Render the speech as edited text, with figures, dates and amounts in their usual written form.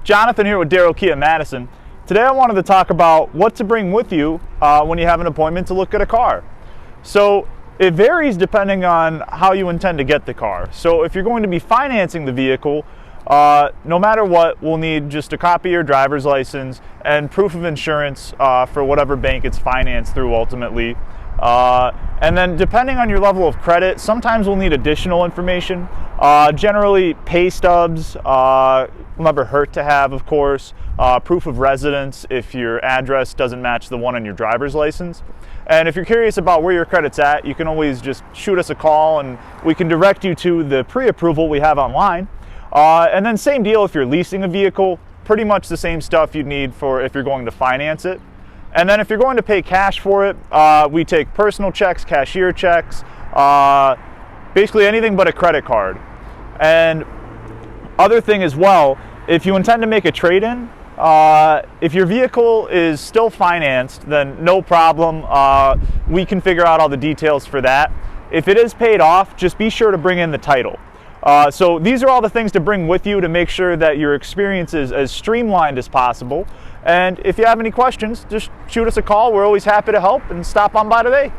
Jonathan here with Darrow Kia Madison. Today I wanted to talk about what to bring with you when you have an appointment to look at a car. So it varies depending on how you intend to get the car. So if you're going to be financing the vehicle, no matter what, we'll need just a copy of your driver's license and proof of insurance for whatever bank it's financed through ultimately. And then depending on your level of credit, sometimes we'll need additional information. Generally pay stubs will never hurt to have, of course. Proof of residence if your address doesn't match the one on your driver's license. And if you're curious about where your credit's at, you can always just shoot us a call and we can direct you to the pre-approval we have online. And then same deal if you're leasing a vehicle, pretty much the same stuff you'd need for if you're going to finance it. And then if you're going to pay cash for it, we take personal checks, cashier checks, basically anything but a credit card. And other thing as well, if you intend to make a trade-in, if your vehicle is still financed, then no problem. We can figure out all the details for that. If it is paid off, just be sure to bring in the title. So these are all the things to bring with you to make sure that your experience is as streamlined as possible. And if you have any questions, just shoot us a call. We're always happy to help, and stop on by today.